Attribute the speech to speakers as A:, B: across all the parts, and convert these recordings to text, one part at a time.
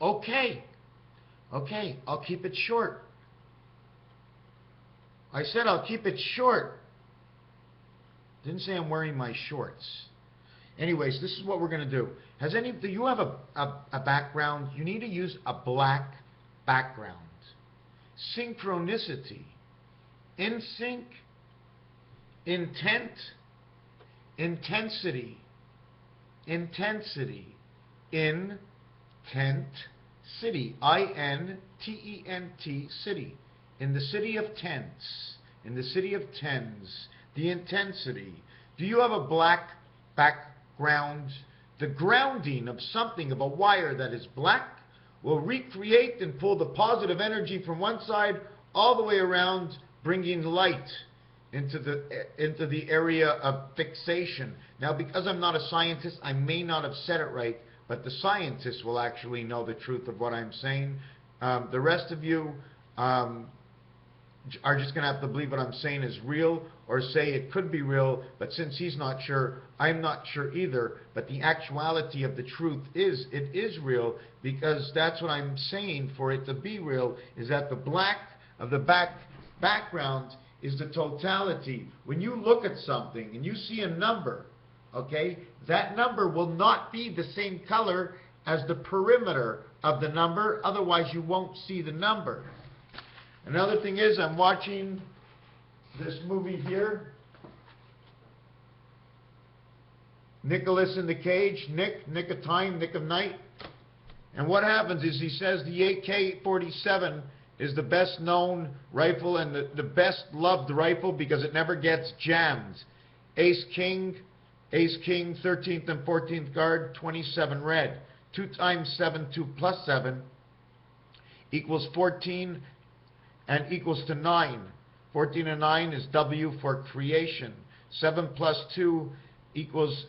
A: Okay, okay, I'll keep it short. I said I'll keep it short. Didn't say I'm wearing my shorts. Anyways, this is what we're going to do. Do you have a background? You need to use a black background. Synchronicity. In sync. Intent. Intensity. Intensity. Intent city. I-N-T-E-N-T city. In the city of tents. In the city of tens. The intensity. Do you have a black background? The grounding of something, of a wire that is black, will recreate and pull the positive energy from one side all the way around, bringing light into the area of fixation. Now, because I'm not a scientist, I may not have said it right, but the scientists will actually know the truth of what I'm saying. The rest of you are just going to have to believe what I'm saying is real, or say it could be real, but since he's not sure, I'm not sure either. But the actuality of the truth is, it is real, because that's what I'm saying. For it to be real is that the black of the background is the totality. When you look at something and you see a number, okay, that number will not be the same color as the perimeter of the number, otherwise you won't see the number. Another thing is, I'm watching this movie here, Nicholas in the Cage, Nick of Time, Nick of Night. And what happens is he says the AK-47 is the best known rifle and the best loved rifle because it never gets jammed. Ace King, 13th and 14th guard, 27 red. 2 times 7, 2 plus 7 equals 14 and equals to 9. 14 and 9 is W for creation. 7 plus 2 equals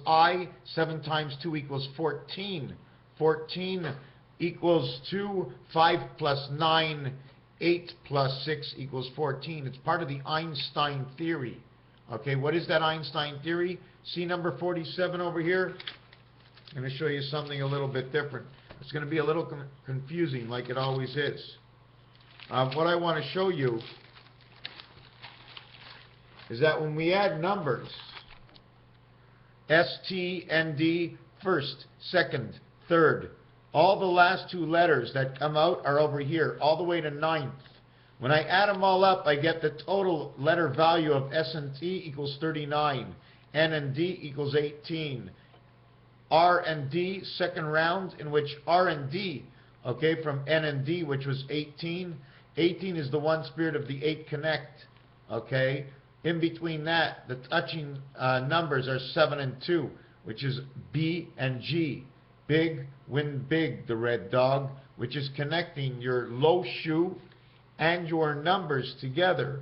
A: I. 7 times 2 equals 14. 14 equals 2. 5 plus 9, 8 plus 6 equals 14. It's part of the Einstein theory. Okay, what is that Einstein theory? See number 47 over here? I'm going to show you something a little bit different. It's going to be a little confusing, like it always is. What I want to show you is that when we add numbers, S, T, N, D, first, second, third, all the last 2 letters that come out are over here, all the way to 9th. When I add them all up, I get the total letter value of S and T equals 39, N and D equals 18, R and D, second round, in which R and D, okay, from N and D, which was 18. 18 is the one spirit of the 8 connect, okay? In between that, the touching numbers are 7 and 2, which is B and G. Big, win big, the red dog, which is connecting your low shoe and your numbers together.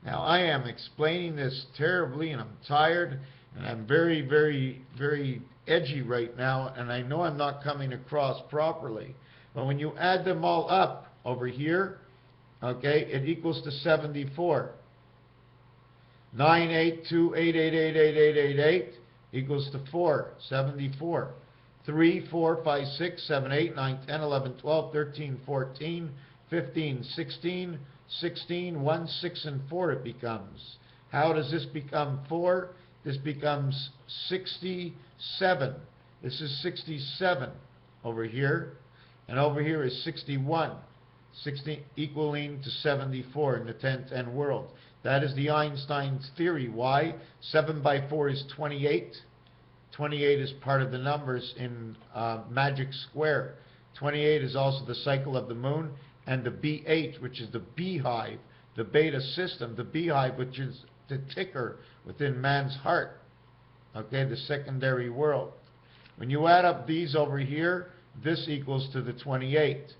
A: Now, I am explaining this terribly, and I'm tired, and I'm very, very, very edgy right now, and I know I'm not coming across properly. But when you add them all up over here, okay, it equals to 74. 982888888 equals to 4, 74. 3, 4, 5, 6, 7, 8, 9, 10, 11, 12, 13, 14, 15, 16, 16, 1, 6, and 4 it becomes. How does this become 4? This becomes 67. This is 67 over here, and over here is 61. 60 equaling to 74 in the 10-10 world. That is the Einstein's theory. Why? 7 by 4 is 28. 28 is part of the numbers in magic square. 28 is also the cycle of the moon, and the B8, which is the beehive, the beta system, the beehive, which is the ticker within man's heart, okay, the secondary world. When you add up these over here, this equals to the 28.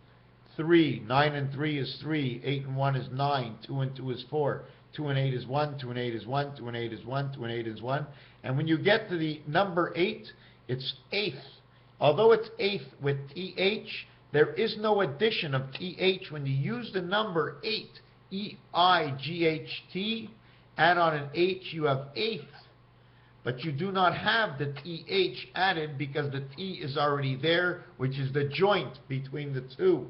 A: 3, 9 and 3 is 3, 8 and 1 is 9, 2 and 2 is 4, 2 and 8 is 1, 2 and 8 is 1, 2 and 8 is 1, 2 and 8 is 1. And when you get to the number 8, it's eighth. Although it's eighth with TH, there is no addition of TH. When you use the number 8, E-I-G-H-T, add on an H, you have eighth. but you do not have the TH added because the T is already there, which is the joint between the two.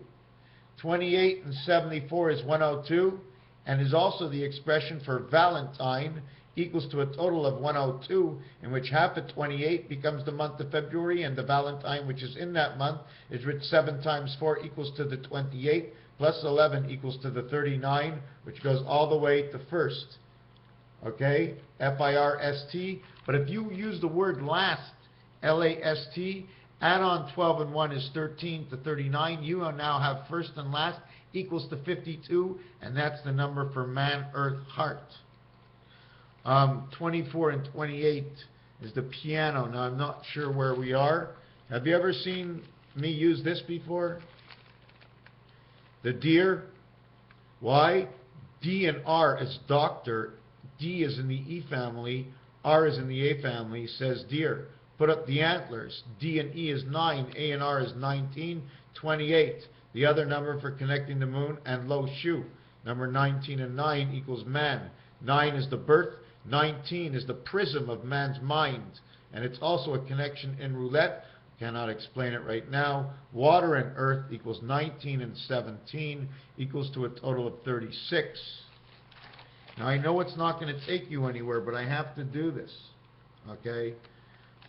A: 28 and 74 is 102, and is also the expression for Valentine, equals to a total of 102, in which half of 28 becomes the month of February, and the Valentine, which is in that month, is written 7 times 4 equals to the 28, plus 11 equals to the 39, which goes all the way to first. Okay? F-I-R-S-T. But if you use the word last, L-A-S-T, add on 12 and 1 is 13 to 39. You now have first and last equals to 52, and that's the number for man, earth, heart. 24 and 28 is the piano. Now, I'm not sure where we are. Have you ever seen me use this before? The deer. Why? D and R is doctor. D is in the E family. R is in the A family. Says deer. Put up the antlers. D and E is 9. A and R is 19. 28. The other number for connecting the moon and low shoe. Number 19 and 9 equals man. 9 is the birth. 19 is the prism of man's mind. And it's also a connection in roulette. Cannot explain it right now. Water and earth equals 19 and 17 equals to a total of 36. Now I know it's not going to take you anywhere, but I have to do this. Okay?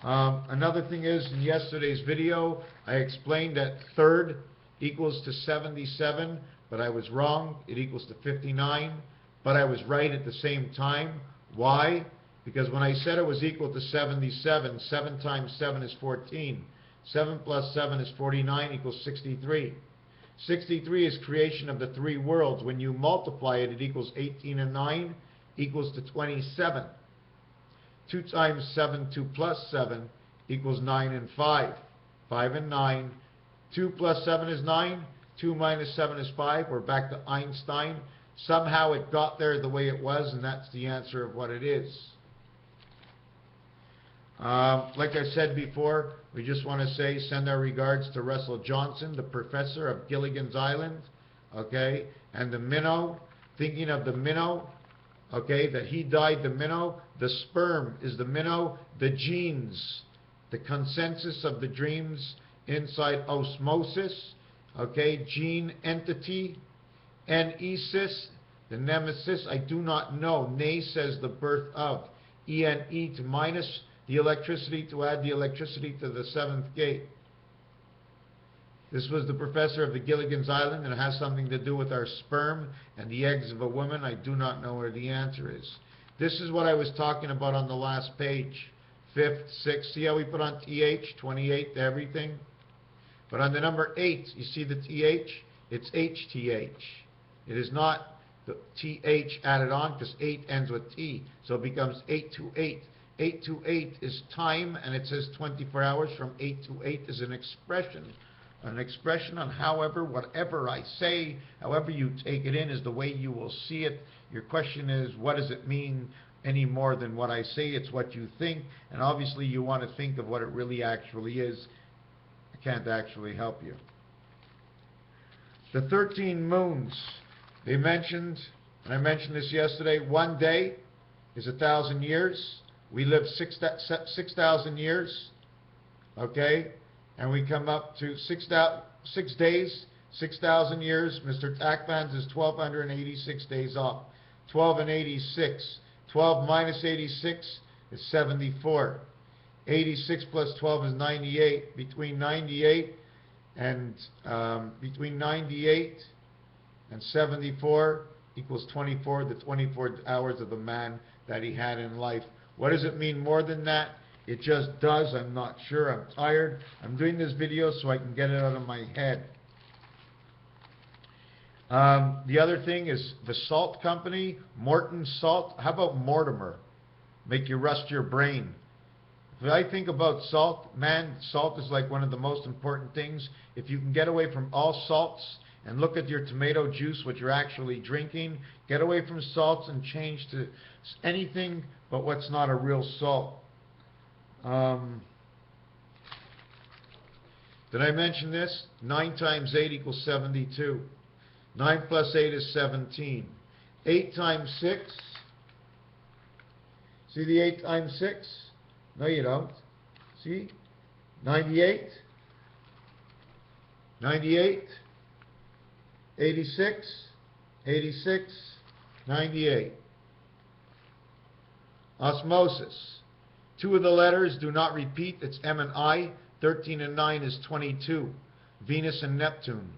A: Another thing is, in yesterday's video, I explained that third equals to 77, but I was wrong. It equals to 59, but I was right at the same time. Why? Because when I said it was equal to 77, 7 times 7 is 14. 7 plus 7 is 49 equals 63. 63 is creation of the three worlds. When you multiply it, it equals 18 and 9 equals to 27. 2 times 7, 2 plus 7 equals 9 and 5. 5 and 9. 2 plus 7 is 9. 2 minus 7 is 5. We're back to Einstein. Somehow it got there the way it was, and that's the answer of what it is. Like I said before, we just want to say, send our regards to Russell Johnson, the professor of Gilligan's Island, okay, and the minnow, thinking of the minnow, okay, that he died the minnow. The sperm is the minnow. The genes, the consensus of the dreams inside osmosis, okay, gene entity, Nesis, the nemesis, I do not know. Ne says the birth of. E-N-E to minus the electricity to add the electricity to the seventh gate. This was the professor of the Gilligan's Island, and it has something to do with our sperm and the eggs of a woman. I do not know where the answer is. This is what I was talking about on the last page. 5th, 6th. See how we put on TH, 28 to everything? But on the number 8, you see the TH? It's HTH. It is not the TH added on because 8 ends with T. So it becomes 8 to 8. 8 to 8 is time, and it says 24 hours from 8 to 8 is an expression. An expression on however, whatever I say, however you take it in is the way you will see it. Your question is, what does it mean any more than what I say? It's what you think, and obviously you want to think of what it really actually is. I can't actually help you. The 13 moons, they mentioned, and I mentioned this yesterday, one day is 1,000 years. We live 6,000 years, okay? And we come up to 6 days, 6,000 years. Mr. Tackfans is 1,286 days off. 12 and 86. 12 minus 86 is 74. 86 plus 12 is 98. Between 98 and 74 equals 24, the 24 hours of the man that he had in life. What does it mean more than that? It just does. I'm not sure. I'm tired. I'm doing this video so I can get it out of my head. The other thing is the salt company, Morton Salt. How about Mortimer? Make you rust your brain. If I think about salt, man, salt is like one of the most important things. If you can get away from all salts and look at your tomato juice, what you're actually drinking, get away from salts and change to anything but what's not a real salt. Did I mention this? 9 times 8 equals 72. 9 plus 8 is 17. 8 times 6. See the 8 times 6? No, you don't. See? 98, 98, 86, 86, 98. Osmosis. Two of the letters do not repeat. It's M and I. 13 and 9 is 22. Venus and Neptune.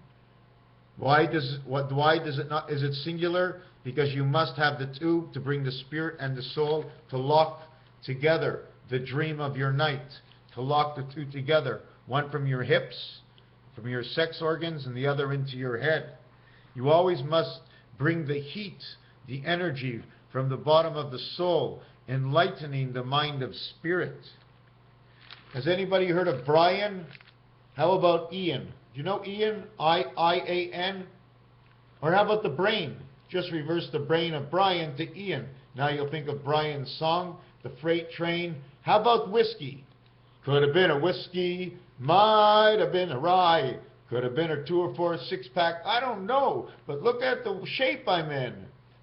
A: Why does it not? Is it singular? Because you must have the two to bring the spirit and the soul to lock together the dream of your night, to lock the two together, one from your hips, from your sex organs, and the other into your head. You always must bring the heat, the energy from the bottom of the soul, enlightening the mind of spirit. Has anybody heard of Brian? How about Ian? Do you know Ian? I-I-A-N? Or how about the brain? Just reverse the brain of Brian to Ian. Now you'll think of Brian's song, The Freight Train. How about whiskey? Could have been a whiskey, might have been a rye, could have been a 2 or 4 6-pack, I don't know. But look at the shape I'm in.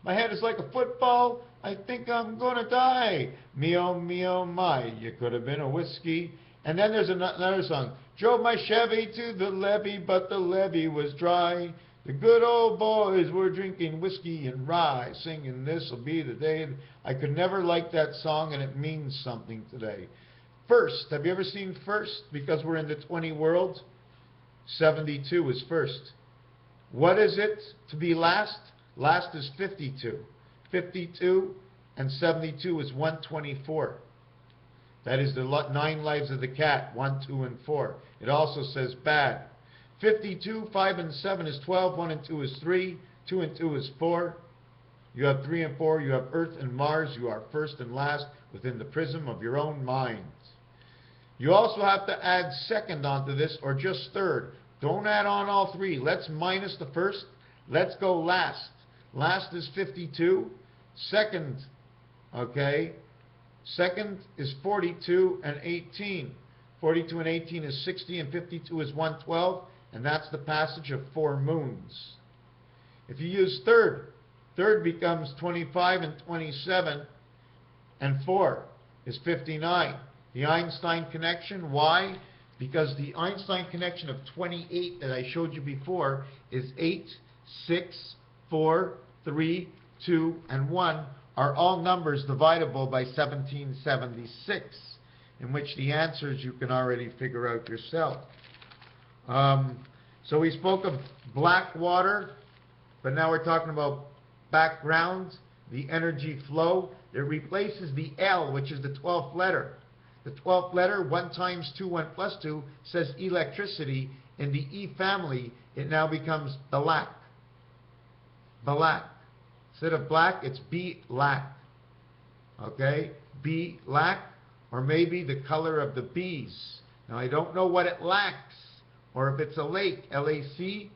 A: My head is like a football, I think I'm gonna die. Me oh my, you could have been a whiskey. And then there's another song. Drove my Chevy to the levee, but the levee was dry. The good old boys were drinking whiskey and rye, singing this'll be the day. I could never like that song, and it means something today. First, have you ever seen first? Because we're in the 20 world. 72 is first. What is it to be last? Last is 52. 52 and 72 is 124. That is the 9 lives of the cat, 1, 2, and 4. It also says bad. 52, 5, and 7 is 12, 1 and 2 is 3, 2 and 2 is 4. You have 3 and 4, you have Earth and Mars, you are first and last within the prism of your own mind. You also have to add second onto this, or just third. Don't add on all 3. Let's minus the first. Let's go last. Last is 52. Second, okay, second is 42 and 18. 42 and 18 is 60, and 52 is 112, and that's the passage of 4 moons. If you use third, third becomes 25 and 27, and 4 is 59. The Einstein connection, why? Because the Einstein connection of 28 that I showed you before is 8, 6, 4, 3, 2, and 1 are all numbers divisible by 1776, in which the answers you can already figure out yourself. So we spoke of black water, but now we're talking about background, the energy flow. It replaces the L, which is the 12th letter. The 12th letter, 1 times 2, 1 plus 2, says electricity. In the E family, it now becomes black. Black. Instead of black, it's be-lack. Okay? Be-lack, or maybe the color of the bees. Now, I don't know what it lacks, or if it's a lake, L-A-C.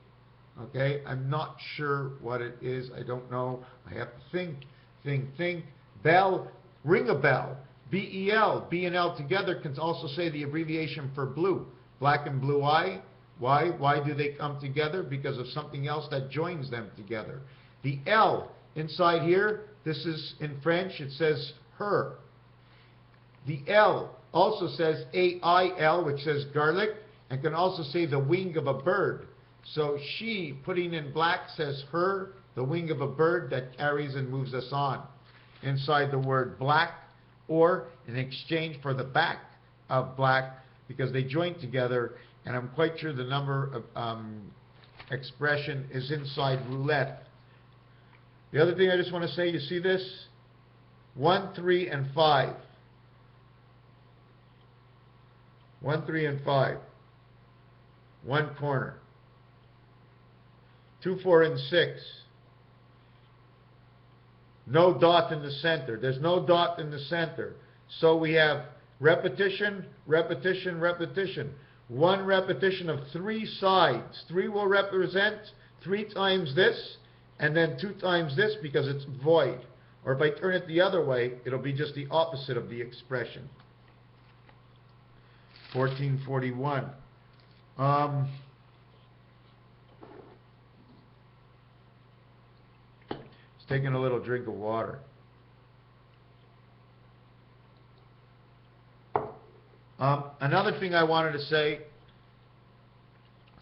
A: Okay? I'm not sure what it is. I don't know. I have to think. Bell, ring a bell. B-E-L. B and L together can also say the abbreviation for blue. Black and blue eye. Why? Why do they come together? Because of something else that joins them together. The L inside here, this is in French, it says her. The L also says A-I-L, which says garlic, and can also say the wing of a bird. So she, putting in black, says her, the wing of a bird that carries and moves us on. Inside the word black, or in exchange for the back of black, because they join together, and I'm quite sure the number of expression is inside roulette. The other thing I just want to say, you see this? 1, 3, and 5. 1, 3, and 5. One corner. 2, 4, and 6. No dot in the center. There's no dot in the center. So we have repetition, repetition, repetition. 1 repetition of 3 sides. 3 will represent 3 times this, and then 2 times this because it's void. Or if I turn it the other way, it'll be just the opposite of the expression. 1441. Taking a little drink of water. Another thing I wanted to say,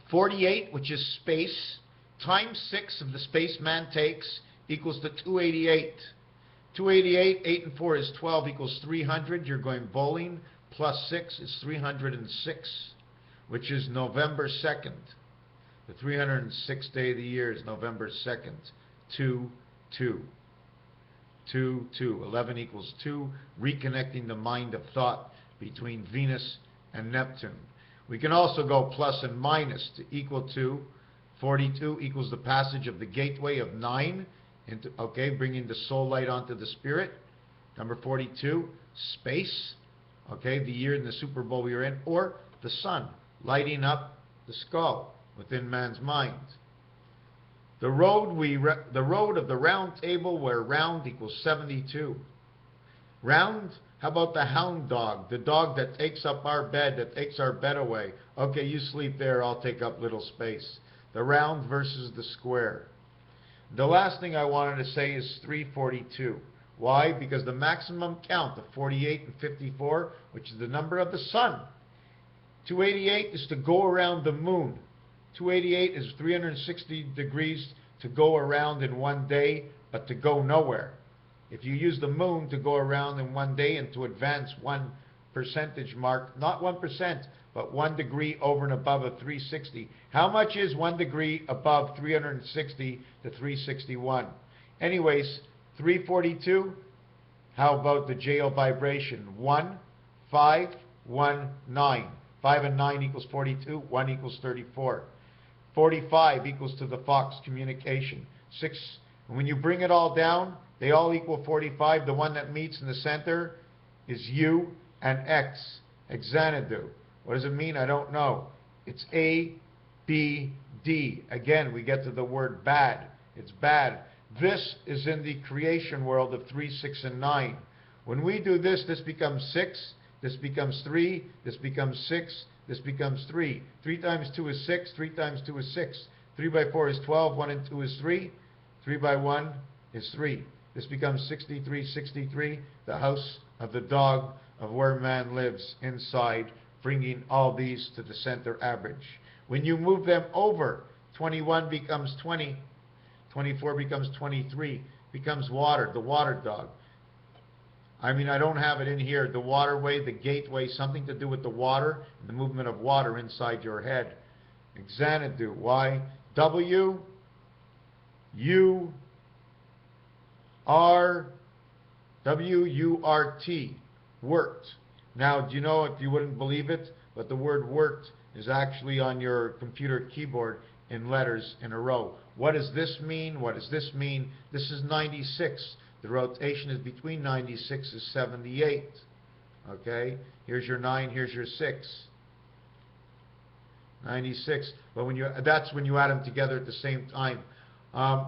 A: 48, which is space, times 6 of the spaceman takes equals to 288. 288, 8 and 4 is 12 equals 300. You're going bowling. Plus 6 is 306, which is November 2nd. The 306th day of the year is November 2nd. 2, 2. 2, 2. 11 equals 2, reconnecting the mind of thought between Venus and Neptune. We can also go plus and minus to equal to 42 equals the passage of the gateway of 9, into, okay, bringing the soul light onto the spirit. Number 42, space, okay, the year in the Super Bowl we are in, or the sun lighting up the skull within man's mind. The road of the round table where round equals 72. Round, how about the hound dog, the dog that takes up our bed, that takes our bed away? Okay, you sleep there, I'll take up little space. The round versus the square. The last thing I wanted to say is 342. Why? Because the maximum count of 48 and 54, which is the number of the sun. 288 is to go around the moon. 288 is 360 degrees to go around in one day, but to go nowhere. If you use the moon to go around in one day and to advance 1 percentage mark, not 1%, but 1 degree over and above a 360. How much is 1 degree above 360 to 361? Anyways, 342, how about the JO vibration? 1, 5, 1, 9. 5 and 9 equals 42, 1 equals 34. 45 equals to the Fox communication. 6, and when you bring it all down, they all equal 45. The one that meets in the center is U and X, Xanadu. What does it mean? I don't know. It's A, B, D. Again, we get to the word bad. It's bad. This is in the creation world of 3, 6, and 9. When we do this, this becomes 6, this becomes 3, this becomes 6, this becomes 3. 3 times 2 is 6, 3 times 2 is 6. 3 by 4 is 12, 1 and 2 is 3. 3 by 1 is 3. This becomes 63, 63, the house of the dog of where man lives inside, bringing all these to the center average. When you move them over, 21 becomes 20, 24 becomes 23, becomes water, the water dog. I mean, I don't have it in here. The waterway, the gateway, something to do with the water, and the movement of water inside your head. Xanadu, why? W, U, R, W, U, R, T, worked. Now, do you know, if you wouldn't believe it, but the word worked is actually on your computer keyboard in letters in a row. What does this mean? What does this mean? This is 96. The rotation is between 96 is 78. Okay? Here's your 9, here's your 6. 96. But when that's when you add them together at the same time.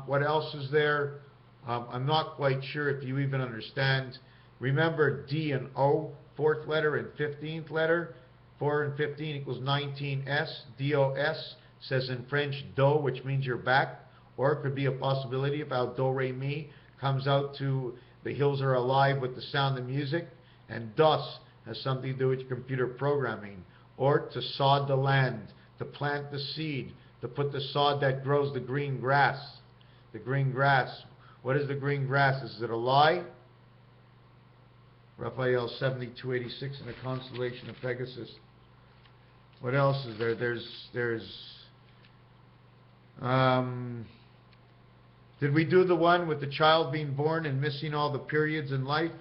A: What else is there? I'm not quite sure if you even understand. Remember D and O, 4th letter and 15th letter. 4 and 15 equals 19S. DOS says in French, do, which means you're back. Or it could be a possibility of how do, re, mi comes out to the hills are alive with the sound of music. And DOS has something to do with computer programming. Or to sod the land, to plant the seed, to put the sod that grows the green grass. The green grass. What is the green grass? Is it a lie? Raphael 7286 in the constellation of Pegasus. What else is there? Did we do the one with the child being born and missing all the periods in life?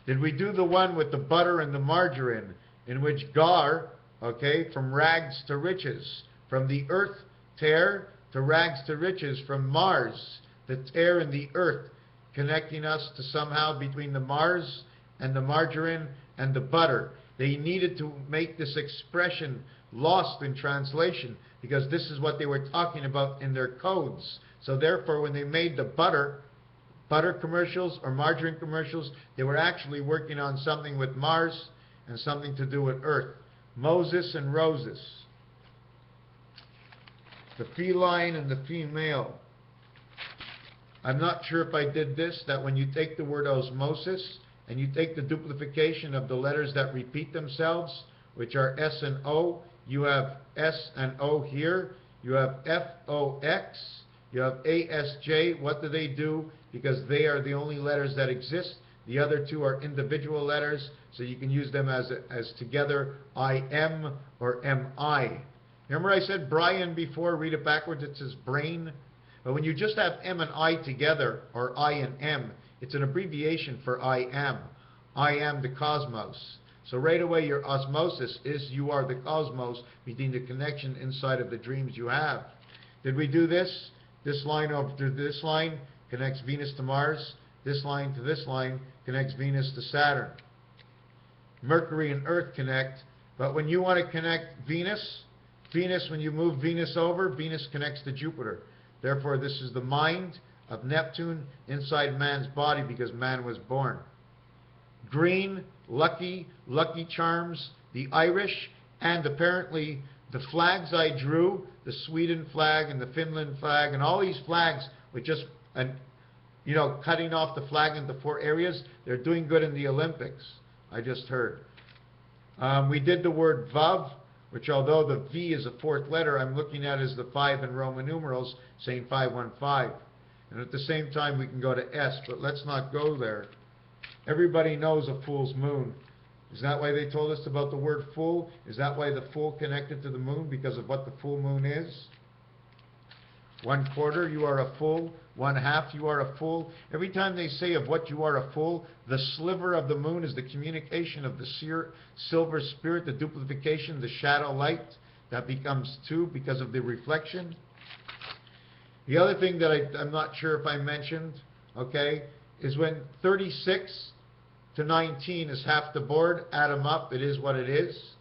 A: Did we do the one with the butter and the margarine, in which Gar, okay, from rags to riches, from the earth tear to rags to riches, from Mars, the tear in the earth, connecting us to somehow between the Mars and the margarine and the butter. They needed to make this expression lost in translation because this is what they were talking about in their codes. So therefore, when they made the butter commercials or margarine commercials, they were actually working on something with Mars and something to do with Earth. Moses and Roses. The feline and the female. I'm not sure if I did this, that when you take the word osmosis and you take the duplication of the letters that repeat themselves, which are S and O. You have S and O here. You have FOX. You have ASJ. What do they do? Because they are the only letters that exist. The other two are individual letters, so you can use them as together, IM or MI. Remember I said Brian before? Read it backwards. It says brain. But when you just have M and I together, or I and M, it's an abbreviation for I am. I am the cosmos. So right away your osmosis is you are the cosmos, meaning the connection inside of the dreams you have. Did we do this? This line over to this line connects Venus to Mars. This line to this line connects Venus to Saturn. Mercury and Earth connect, but when you want to connect Venus, when you move Venus over, Venus connects to Jupiter. Therefore, this is the mind of Neptune inside man's body because man was born. Green, lucky, lucky charms, the Irish, and apparently the flags I drew, the Sweden flag and the Finland flag, and all these flags with just, cutting off the flag into 4 areas, they're doing good in the Olympics, I just heard. We did the word Vav, which although the V is a 4th letter, I'm looking at as the 5 in Roman numerals, saying 515. And at the same time, we can go to S, but let's not go there. Everybody knows a full's moon. Is that why they told us about the word full? Is that why the full connected to the moon? Because of what the full moon is? 1/4, you are a full. 1/2, you are a full. Every time they say of what you are a full, the sliver of the moon is the communication of the silver spirit, the duplication, the shadow light. That becomes 2 because of the reflection. The other thing that I'm not sure if I mentioned, okay, is when 36 to 19 is half the board, add them up, it is what it is.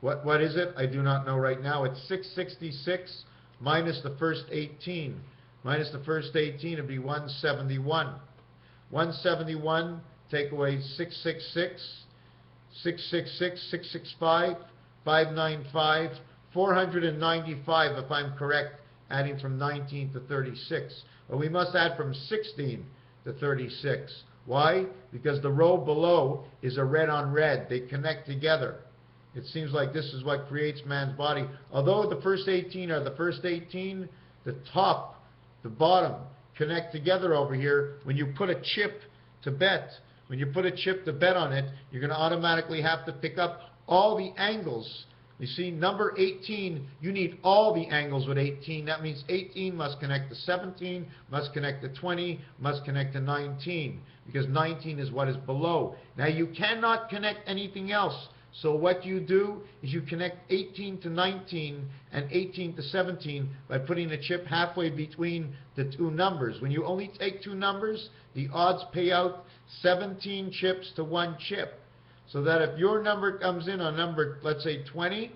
A: What is it? I do not know right now. It's 666 minus the first 18. Minus the first 18 would be 171. 171, take away 666, 666, 665, 595, 495 if I'm correct, adding from 19 to 36. But we must add from 16 to 36. Why? Because the row below is a red on red. They connect together. It seems like this is what creates man's body. Although the first 18 are the first 18, the top, the bottom connect together over here. When you put a chip to bet, on it, you're going to automatically have to pick up all the angles. You see, number 18, you need all the angles with 18. That means 18 must connect to 17, must connect to 20, must connect to 19, because 19 is what is below. Now, you cannot connect anything else. So what you do is you connect 18 to 19 and 18 to 17 by putting a chip halfway between the 2 numbers. When you only take 2 numbers, the odds pay out 17 chips to 1 chip. So that if your number comes in on number, let's say 20,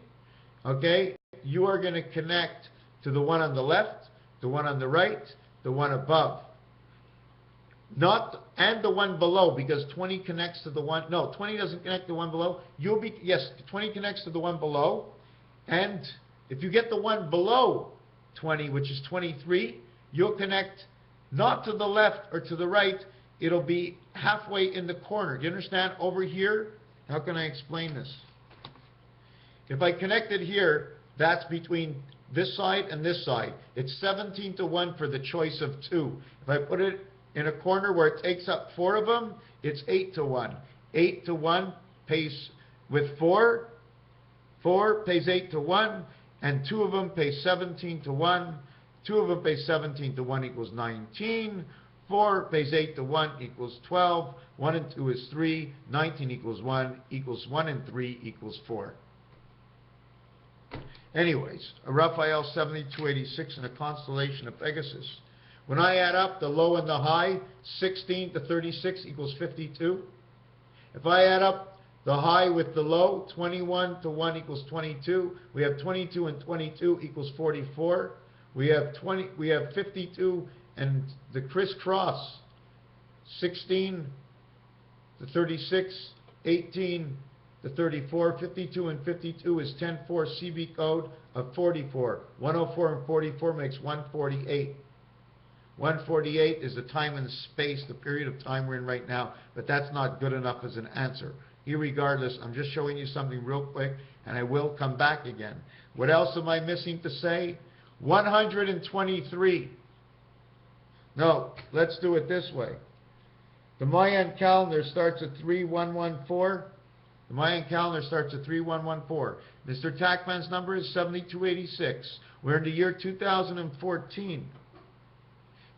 A: okay, you are going to connect to the one on the left, the one on the right, the one above. And the one below, because 20 connects to the one, no, 20 doesn't connect to the one below. Yes, 20 connects to the one below. And if you get the one below 20, which is 23, you'll connect not to the left or to the right. It'll be halfway in the corner. Do you understand? Over here, how can I explain this? If I connect it here, that's between this side and this side. It's 17 to 1 for the choice of 2. If I put it in a corner where it takes up 4 of them, it's 8 to 1. 8 to 1 pays with 4. 4 pays 8 to 1, and 2 of them pay 17 to 1. 2 of them pay 17 to 1 equals 19. 4 pays 8 to 1 equals 12. 1 and 2 is 3. 19 equals 1 equals 1 and 3 equals 4. Anyways, a Raphael 7286 in a constellation of Pegasus. When I add up the low and the high, 16 to 36 equals 52. If I add up the high with the low, 21 to 1 equals 22. We have 22 and 22 equals 44. We have 52 and the crisscross, 16 to 36, 18 to 34. 52 and 52 is 10-4 CB code of 44. 104 and 44 makes 148. 148 is the time and space, the period of time we're in right now, but that's not good enough as an answer. Irregardless, I'm just showing you something real quick, and I will come back again. What else am I missing to say? 123. No, let's do it this way. The Mayan calendar starts at 3114. The Mayan calendar starts at 3114. Mr. Tackman's number is 7286. We're in the year 2014.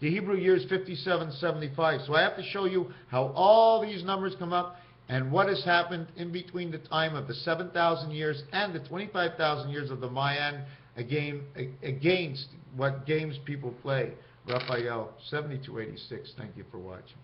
A: The Hebrew year is 5775. So I have to show you how all these numbers come up and what has happened in between the time of the 7,000 years and the 25,000 years of the Mayan against what games people play. Raphael, 7286. Thank you for watching.